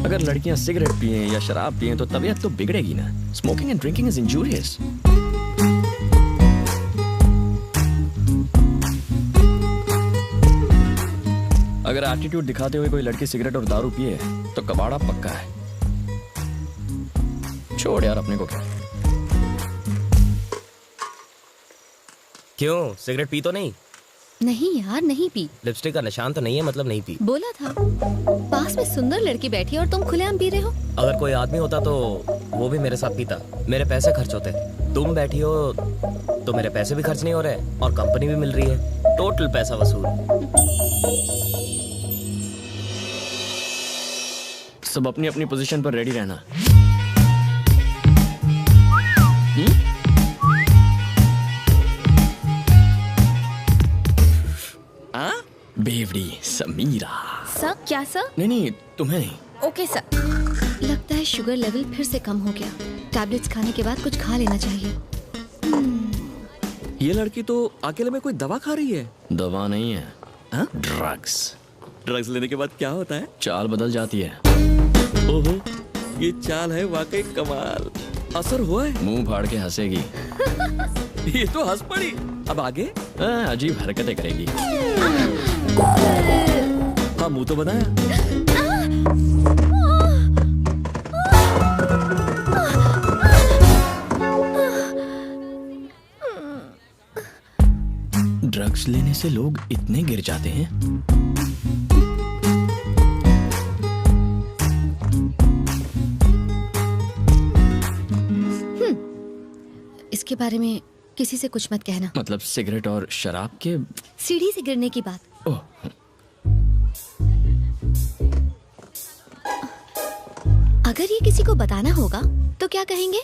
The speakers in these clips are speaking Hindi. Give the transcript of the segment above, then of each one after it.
अगर लड़कियां सिगरेट पिए या शराब पिए तो तबीयत तो बिगड़ेगी ना। Smoking and drinking is injurious. अगर एटीट्यूड दिखाते हुए कोई लड़की सिगरेट और दारू पिए तो कबाड़ा पक्का है। छोड़ यार, अपने को क्या। क्यों, सिगरेट पी तो नहीं? नहीं यार, नहीं पी। लिपस्टिक का निशान तो नहीं है, मतलब नहीं पी। बोला था। पास में सुंदर लड़की बैठी है और तुम खुलेआम पी रहे हो। अगर कोई आदमी होता तो वो भी मेरे साथ पीता, मेरे पैसे खर्च होते। तुम बैठी हो तो मेरे पैसे भी खर्च नहीं हो रहे और कंपनी भी मिल रही है, टोटल पैसा वसूल। सब अपनी अपनी पोजीशन पर रेडी रहना। बेवड़ी समीरा। सर? क्या सर? नहीं, तुम्हें नहीं। Okay sir. लगता है शुगर लेवल फिर से कम हो गया। टैबलेट्स खाने के बाद कुछ खा लेना चाहिए। ये लड़की तो अकेले में कोई दवा खा रही है। दवा नहीं है, ड्रग्स। ड्रग्स लेने के बाद क्या होता है? चाल बदल जाती है। ओहो, ये चाल है वाकई कमाल। असर हुआ है? मुंह फाड़ के हंसेगी। ये तो हंस पड़ी। अब आगे? अजीब हरकतें करेगी। हाँ, मुंह तो बनाया। ड्रग्स लेने से लोग इतने गिर जाते हैं। इसके बारे में किसी से कुछ मत कहना। मतलब सिगरेट और शराब के? सीढ़ी से गिरने की बात। ओह, अगर ये किसी को बताना होगा तो क्या कहेंगे?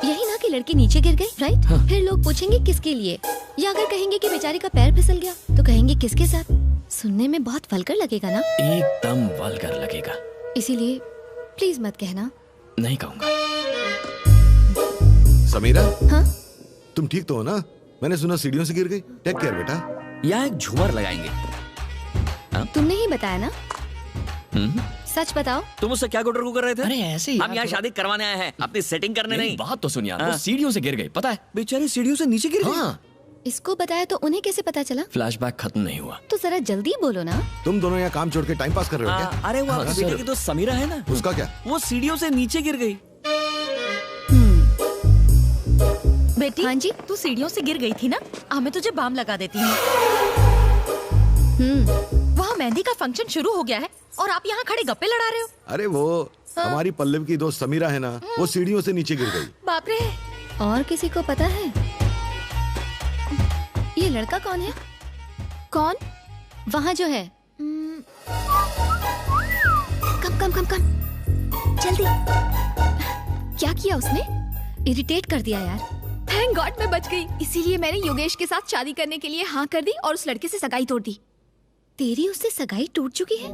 यही ना कि लड़की नीचे गिर गई, राइट? हाँ। फिर लोग पूछेंगे किसके लिए, या अगर कहेंगे कि बेचारी का पैर फिसल गया तो कहेंगे किसके साथ। सुनने में बहुत वल्गर लगेगा ना? एकदम वल्गर लगेगा। इसीलिए प्लीज मत कहना। नहीं कहूंगा। समीरा, हाँ? तुम ठीक तो हो ना? मैंने सुना सीढ़ियों से गिर गई। टेक केयर बेटा। यहाँ एक झूमर लगाएंगे। तुमने ही बताया ना? सच बताओ। तुम उससे क्या गुटर कर रहे थे? अरे ऐसे ही हम यहाँ शादी करवाने आए हैं, अपनी सेटिंग करने नहीं। बात तो सुन यार, वो सीढ़ियों से गिर गई, पता है? बेचारी सीढ़ियों से नीचे गिर गई। हाँ। इसको बताया तो उन्हें कैसे पता चला? फ्लैशबैक खत्म नहीं हुआ। तो जरा जल्दी बोलो ना। तुम दोनों यहाँ काम छोड़ के टाइम पास कर रहे हो क्या? अरे वो आपकी बेटे की तो समीरा है ना, उसका क्या? वो सीढ़ियों से नीचे गिर गई। बेटी, हाँ जी? तू सीढ़ियों से गिर गई थी ना, मैं तुझे बाम लगा देती हूँ। वहाँ मेहंदी का फंक्शन शुरू हो गया है और आप यहाँ खड़े गप्पे लड़ा रहे हो। अरे वो हमारी पल्लव की दोस्त समीरा है ना, वो सीढ़ियों से नीचे गिर गई। बाप रे। और किसी को पता है ये लड़का कौन है? कौन? वहाँ जो है। कम कम कम कम, जल्दी। क्या किया उसने? इरिटेट कर दिया यार। थैंक गॉड मैं बच गई। इसीलिए मैंने योगेश के साथ शादी करने के लिए हाँ कर दी और उस लड़के से सगाई तोड़ दी। तेरी उससे सगाई टूट चुकी है?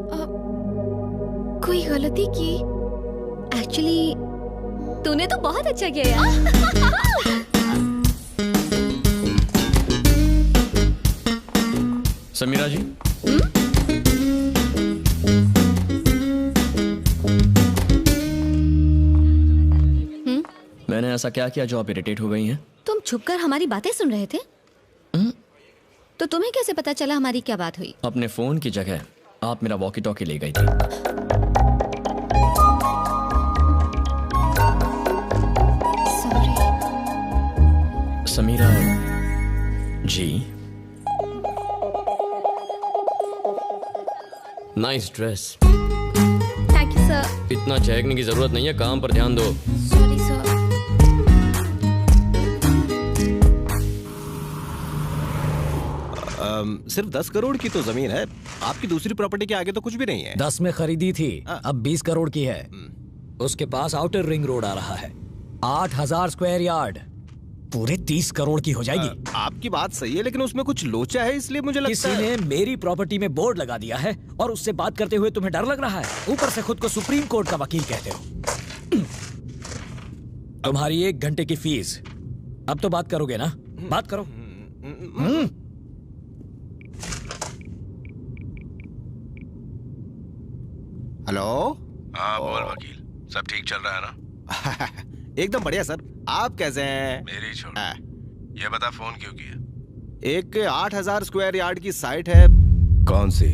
कोई गलती की? एक्चुअली तूने तो बहुत अच्छा किया यार। समीरा जी, मैंने ऐसा क्या किया जो आप इरिटेट हो गई हैं? तुम छुपकर हमारी बातें सुन रहे थे? तो तुम्हें कैसे पता चला हमारी क्या बात हुई? अपने फोन की जगह आप मेरा वॉकी टॉकी ले गई थी। Sorry. Samira ji, nice dress. Thank you sir. इतना चहकने की जरूरत नहीं है, काम पर ध्यान दो। Sorry sir. सिर्फ 10 करोड़ की तो जमीन है, आपकी दूसरी प्रॉपर्टी के आगे तो कुछ भी नहीं है। 10 में खरीदी थी, अब 20 करोड़ की है। उसके पास आउटर रिंग रोड आ रहा है, 8000 स्क्वायर यार्ड, पूरे 30 करोड़ की हो जाएगी। आपकी बात सही है, लेकिन उसमें कुछ लोचा है, इसलिए मुझे लगता किसी है ने मेरी प्रॉपर्टी में बोर्ड लगा दिया है और उससे बात करते हुए तुम्हें डर लग रहा है। ऊपर से खुद को सुप्रीम कोर्ट का वकील कहते हो। तुम्हारी 1 घंटे की फीस। अब तो बात करोगे ना? बात करो। हेलो। हाँ बोल वकील, सब ठीक चल रहा है ना? एकदम बढ़िया सर। आप कैसे हैं? मेरी छोड़। ये बता फोन क्यों किया? एक 8,000 स्क्वायर यार्ड की साइट है। कौन सी?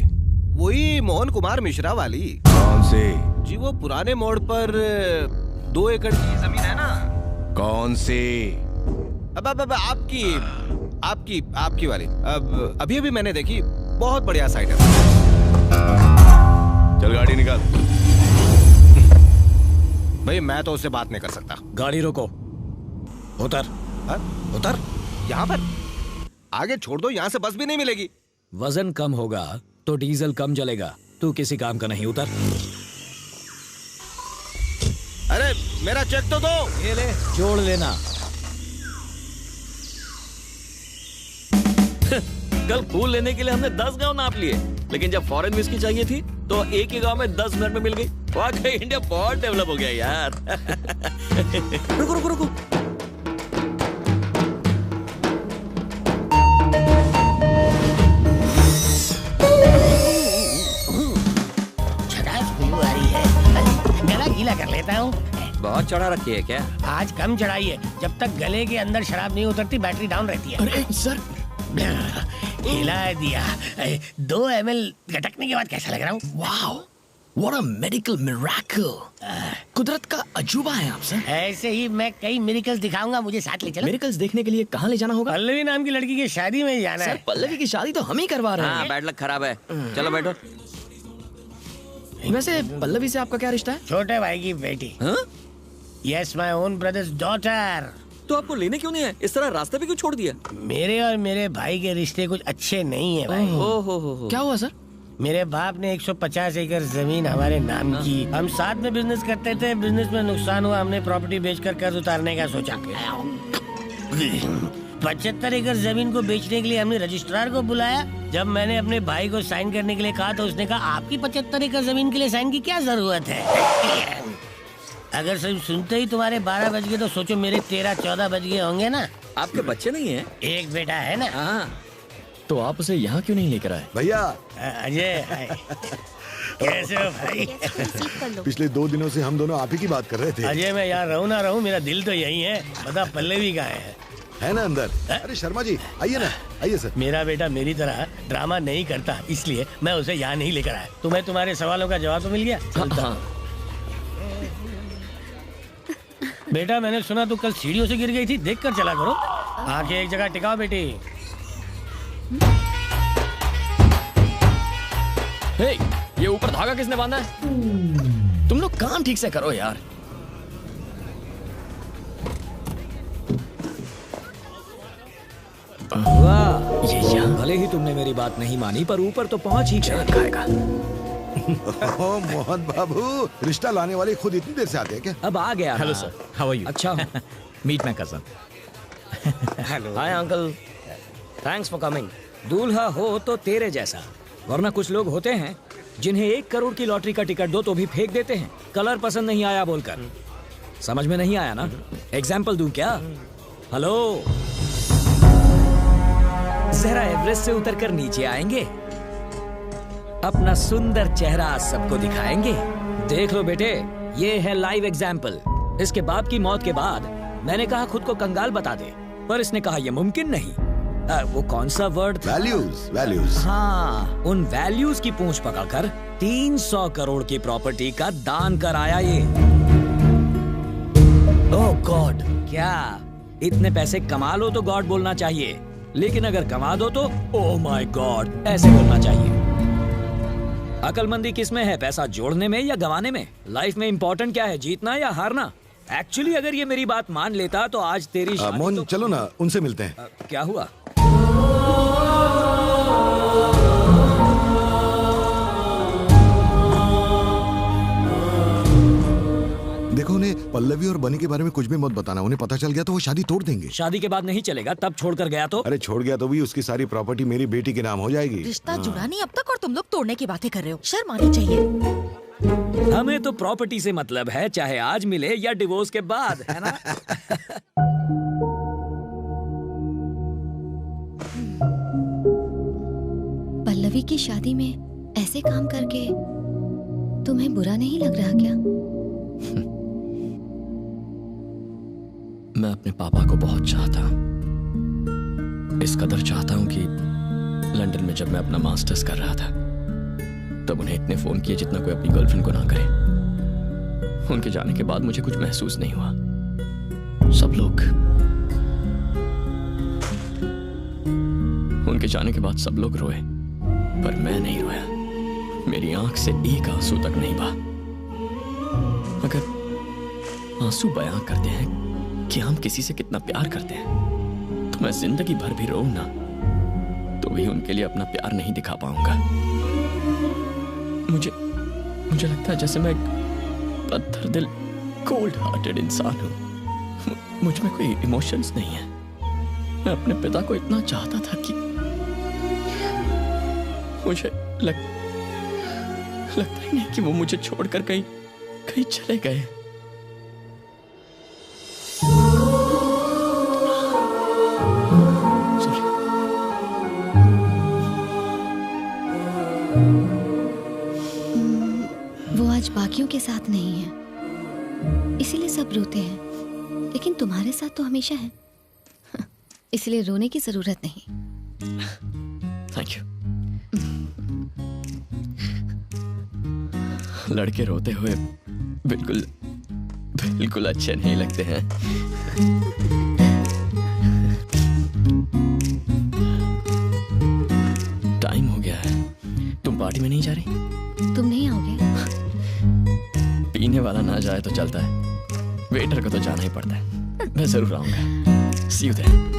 वही मोहन कुमार मिश्रा वाली। कौन सी? जी वो पुराने मोड़ पर 2 एकड़ की जमीन है ना। कौन सी? अब आपकी वाली। अब अभी मैंने देखी, बहुत बढ़िया साइट है। चल गाड़ी निकाल। भाई मैं तो उससे बात नहीं कर सकता। गाड़ी रोको। उतर। उतर? यहाँ पर? आगे छोड़ दो, यहाँ से बस भी नहीं मिलेगी। वजन कम होगा तो डीजल कम जलेगा। तू किसी काम का नहीं, उतर। अरे मेरा चेक तो दो। ये ले, जोड़ लेना। कल फूल लेने के लिए हमने 10 गांव नाप लिए, लेकिन जब फॉरेन विस्की चाहिए थी तो एक ही गांव में 10 मिनट में मिल गई। वाकई इंडिया बहुत डेवलप हो गया यार। रुको रुको रुको। गला गीला कर लेता हूँ। बहुत चढ़ा रखी है क्या? आज कम चढ़ाई है। जब तक गले के अंदर शराब नहीं उतरती बैटरी डाउन रहती है। अरे सर, हिला दिया। 2 ml गटकने के बाद कैसा लग रहा हूँ? Wow, what a medical miracle. कुदरत का अजूबा है आप सर। ऐसे ही मैं कई मिरेकल्स दिखाऊंगा, मुझे साथ ले चलो। मिरेकल्स देखने के लिए कहाँ ले जाना होगा? पल्लवी नाम की लड़की की शादी में जाना है। पल्लवी की शादी तो हम ही करवा रहे हैं। हाँ, बैड लक खराब है। चलो बैठो। वैसे पल्लवी से आपका क्या रिश्ता है? छोटे भाई की बेटी। Yes, my own brothers daughter. तो आपको लेने क्यों नहीं है? इस तरह रास्ते पे क्यों छोड़ दिया? मेरे और मेरे भाई के रिश्ते कुछ अच्छे नहीं है भाई। हो। क्या हुआ सर? मेरे बाप ने 150 एकड़ जमीन हमारे नाम की। हम साथ में बिजनेस करते थे। बिजनेस में नुकसान हुआ, हमने प्रॉपर्टी बेचकर कर्ज उतारने का सोचा। 75 एकड़ जमीन को बेचने के लिए हमने रजिस्ट्रार को बुलाया। जब मैंने अपने भाई को साइन करने के लिए कहा तो उसने कहा आपकी 75 एकड़ जमीन के लिए साइन की क्या जरूरत है? अगर सिर्फ सुनते ही तुम्हारे 12 बज गए तो सोचो मेरे 13-14 बज गए होंगे ना। आपके बच्चे नहीं हैं? एक बेटा है ना। हाँ, तो आप उसे यहाँ क्यों नहीं लेकर आए? भैया अजय, कैसे हो भाई? पिछले 2 दिनों से हम दोनों आप ही की बात कर रहे थे। अजय मैं यहाँ रहूँ ना रहूँ, मेरा दिल तो यही है। बता पल्लवी कहाँ है ना अंदर? अरे शर्मा जी आइए ना, आइए सर। मेरा बेटा मेरी तरह ड्रामा नहीं करता, इसलिए मैं उसे यहाँ नहीं लेकर आया। तुम्हें तुम्हारे सवालों का जवाब तो मिल गया? हाँ। बेटा मैंने सुना तू कल सीढ़ियों से गिर गई थी, देख कर चला करो। आके एक जगह टिकाओ बेटी। हे, ये ऊपर धागा किसने बांधा है? तुम लोग काम ठीक से करो यार। वाह, ये यहाँ भले ही तुमने मेरी बात नहीं मानी, पर ऊपर तो पहुंच ही खाएगा। मोहन बाबू, रिश्ता लाने वाले खुद इतनी देर से आते हैं क्या? अब आ गया। Hello sir, how are you? अच्छा, meet my cousin. Hello. Hi uncle, thanks for coming. दूल्हा हो तो तेरे जैसा, वरना कुछ लोग होते हैं जिन्हें 1 करोड़ की लॉटरी का टिकट दो तो भी फेंक देते हैं, कलर पसंद नहीं आया बोलकर। समझ में नहीं आया ना? एग्जाम्पल दूं क्या? हेलो, जरा एवरेस्ट से उतरकर नीचे आएंगे, अपना सुंदर चेहरा सबको दिखाएंगे। देख लो बेटे, ये है लाइव एग्जाम्पल। इसके बाप की मौत के बाद मैंने कहा खुद को कंगाल बता दे, पर इसने कहा यह मुमकिन नहीं। वो कौन सा वर्ड था? वैल्यूज। हाँ, उन वैल्यूज की पूंछ पकड़कर 300 करोड़ की प्रॉपर्टी का दान कराया ये। ओह गॉड, क्या इतने पैसे कमा लो तो गॉड बोलना चाहिए, लेकिन अगर कमा दो तो ओह माय गॉड ऐसे बोलना चाहिए। अकलमंदी किस में है, पैसा जोड़ने में या गंवाने में? लाइफ में इंपॉर्टेंट क्या है, जीतना या हारना? एक्चुअली अगर ये मेरी बात मान लेता तो आज तेरी शादी मोहन तो... चलो ना, उनसे मिलते हैं। क्या हुआ? देखो, उन्हें पल्लवी और बनी के बारे में कुछ भी मत बताना। उन्हें पता चल गया तो वो शादी तोड़ देंगे। शादी के बाद नहीं चलेगा, तब छोड़कर गया तो? अरे छोड़ गया तो भी उसकी सारी प्रॉपर्टी मेरी बेटी के नाम हो जाएगी। रिश्ता जुड़ा नहीं अब तक और तुम लोग तोड़ने की बातें कर रहे हो। शर्म आनी चाहिए। हमें तो प्रॉपर्टी से मतलब है, चाहे आज मिले या डिवोर्स के बाद, है ना? पल्लवी की शादी में ऐसे काम करके तुम्हें बुरा नहीं लग रहा क्या? मैं अपने पापा को बहुत चाहता हूँ। इस कदर चाहता हूँ कि लंदन में जब मैं अपना मास्टर्स कर रहा था तब उन्हें इतने फोन किए जितना कोई अपनी गर्लफ्रेंड को ना करे। उनके जाने के बाद मुझे कुछ महसूस नहीं हुआ। सब लोग उनके जाने के बाद सब लोग रोए, पर मैं नहीं रोया। मेरी आंख से एक आंसू तक नहीं बहा। अगर आंसू बयां करते हैं कि हम किसी से कितना प्यार करते हैं तो मैं जिंदगी भर भी रोऊं ना तो भी उनके लिए अपना प्यार नहीं दिखा पाऊंगा। मुझे लगता है जैसे मैं एक पत्थर दिल कोल्ड हार्टेड इंसान हूं। मुझ में कोई इमोशंस नहीं है। मैं अपने पिता को इतना चाहता था कि मुझे लगता ही नहीं कि वो मुझे छोड़कर कहीं चले गए। वो आज बाकियों के साथ नहीं है, इसीलिए सब रोते हैं, लेकिन तुम्हारे साथ तो हमेशा है, इसलिए रोने की जरूरत नहीं। Thank you. लड़के रोते हुए बिल्कुल अच्छे नहीं लगते हैं। टाइम हो गया है। तुम पार्टी में नहीं जा रही? तुम नहीं आओगे? पीने वाला ना जाए तो चलता है, वेटर को तो जाना ही पड़ता है। मैं जरूर आऊंगा। See you there।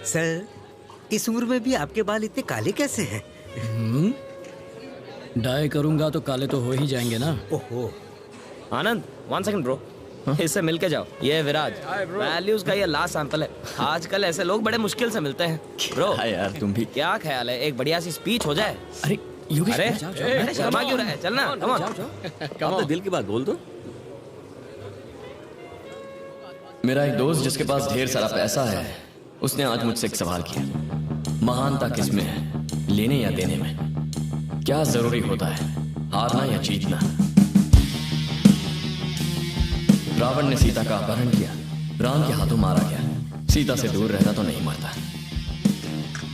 सर, इस उम्र में भी आपके बाल इतने काले कैसे हैं? डाई करूंगा तो काले तो हो ही जाएंगे ना। ओहो। आनंद, 1 सेकंड ब्रो। इससे मिल के जाओ। ये है विराज, वैल्यूज का ये लास्ट सैंपल है। आजकल ऐसे लोग बड़े मुश्किल से मिलते हैं। ब्रो यार तुम भी क्या ख्याल है, एक बढ़िया सी स्पीच हो जाए? अरे योगेश, अरे शर्मा क्यों रहा है? चलना, कम ऑन। अपने दिल की बात बोल दो। मेरा एक दोस्त जिसके पास ढेर सारा पैसा है, उसने आज मुझसे एक सवाल किया। महानता किसमें है, लेने या देने में? क्या जरूरी होता है, हारना या जीतना? रावण ने सीता का अपहरण किया, राम के हाथों मारा गया। सीता से दूर रहता तो नहीं मरता।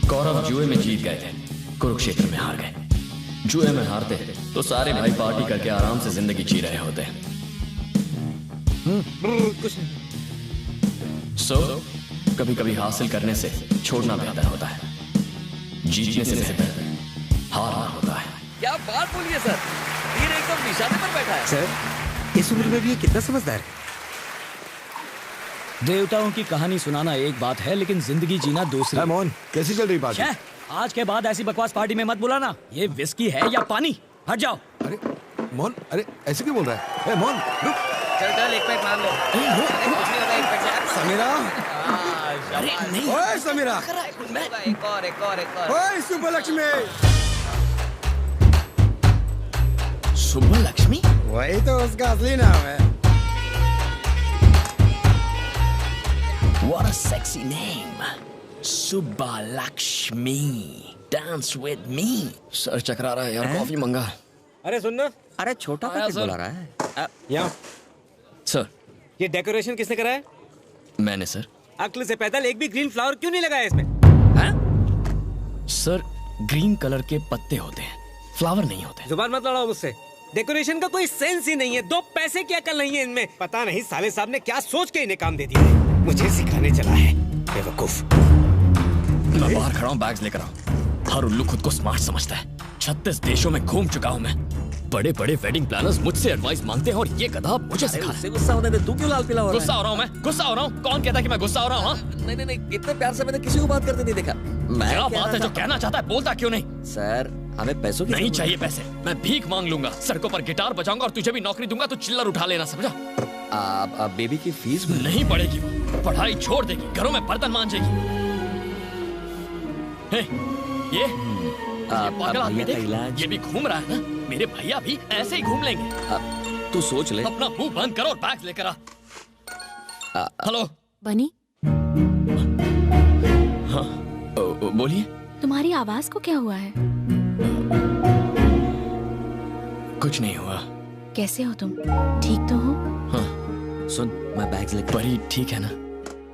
कौरव जुए में जीत गए थे, कुरुक्षेत्र में हार गए। जुए में हारते तो सारे भाई पार्टी करके आराम से जिंदगी जी रहे होते। कभी कभी हासिल करने से छोड़ना बेहतर होता है। जीतने से बेहतर हारना होता है। क्या बात बोलिए सर, ये एकदम निशाने पर बैठा है। सर, इस उम्र में भी ये कितना समझदार है। देवताओं की कहानी सुनाना एक बात है, लेकिन जिंदगी जीना दूसरी। मोहन, कैसी चल रही पार्टी? आज के बाद ऐसी बकवास पार्टी में मत बुलाना। ये विस्की है या पानी? हट जाओ। अरे मोहन, अरे ऐसे क्यों बोल रहा है? ए मोहन, रुक। चल एक पैक मार लो। समीरा, अरे नहीं। ओए समीरा, एक और। ओए सुब्बलक्ष्मी। सुब्बलक्ष्मी? वही तो उसका असली नाम है। What a sexy name, Subbulakshmi. Dance with me। Sir चकरा रहा है यार, कॉफी मंगा। अरे सुनना, अरे छोटा पैकेट बुला रहा है। यहाँ सर, ये डेकोरेशन किसने करा है? मैंने सर। अक्ल से पैदल एक भी ग्रीन फ्लावर क्यों नहीं लगाया इसमें? सर, ग्रीन कलर के पत्ते होते हैं, फ्लावर नहीं होते। जुबान मत लड़ाओ मुझसे। डेकोरेशन का कोई सेंस ही नहीं है। 2 पैसे की अकल नहीं है इनमें। पता नहीं साले साहब ने क्या सोच के इन्हें काम दे दिया है। मुझे सिखाने चला है, बेवकूफ। मैं बाहर खड़ा हूँ, बैग्स लेकर आओ। हर उल्लू खुद को स्मार्ट समझता है। 36 देशों में घूम चुका हूँ मैं। बड़े बड़े वेडिंग प्लानर्स मुझसे एडवाइस मांगते हैं और ये गधा मुझे सिखा रहा है। गुस्सा होने दे, तू क्यों लाल पीला हो रहा है? गुस्सा हो रहा हूँ मैं, गुस्सा हो रहा हूँ। कौन कहता है कि मैं गुस्सा हो रहा हूँ? नहीं, इतने प्यार से मैंने किसी को बात करते नहीं देखा। क्या बात है, जो कहना चाहता है बोलता क्यों नहीं? सर, हमें पैसों की नहीं चाहिए पैसे। मैं भीख मांग लूंगा, सड़कों पर गिटार बजाऊंगा और तुझे भी नौकरी दूंगा तो चिल्लर उठा लेना, समझा? आप बेबी की फीस नहीं पड़ेगी, पढ़ाई छोड़ देगी, घरों में बर्तन मांजेगी। ये पागल आदमी देख, ये भी घूम रहा है ना। मेरे भैया भी ऐसे ही घूम लेंगे। तू सोच ले। अपना मुंह बंद करो और बैग लेकर आ। हेलो बनी, हाँ बोलिए। तुम्हारी आवाज को क्या हुआ है? कुछ नहीं हुआ। कैसे हो तुम? ठीक तो हो? हाँ। सुन, मैं बैग्स लेकर। परी ठीक है ना?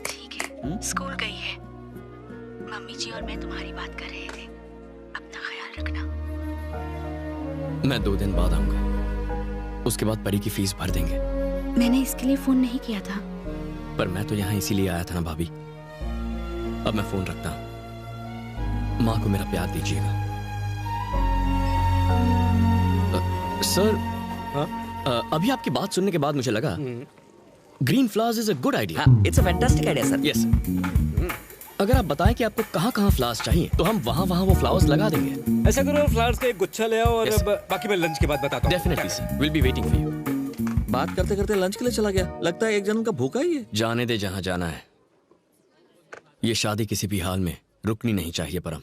ठीक है। स्कूल गई है। मम्मी जी और मैं तुम्हारी बात कर रहे थे। अपना ख्याल रखना। मैं 2 दिन बाद आऊंगा। उसके बाद परी की फीस भर देंगे। मैंने इसके लिए फोन नहीं किया था। पर मैं तो यहाँ इसीलिए आया था ना भाभी। अब मैं फोन रखता हूँ। माँ को मेरा प्यार दीजिएगा। सर, अभी आपकी बात सुनने के बाद मुझे लगा green flowers is a good idea. It's a fantastic idea sir. Yes. अगर आप बताएं कि आपको कहाँ कहाँ फ्लावर्स चाहिए तो हम वहाँ वहाँ वो फ्लावर्स लगा देंगे। ऐसा करो, फ्लावर्स का एक गुच्छा ले आओ और बाकी मैं लंच के बाद बताता हूँ। Definitely sir, will be waiting for you. बात करते करते लंच के लिए चला गया। लगता है एक जन्म का भूखा ही है। जाने दे जहाँ जाना है। ये शादी किसी भी हाल में रुकनी नहीं चाहिए परम।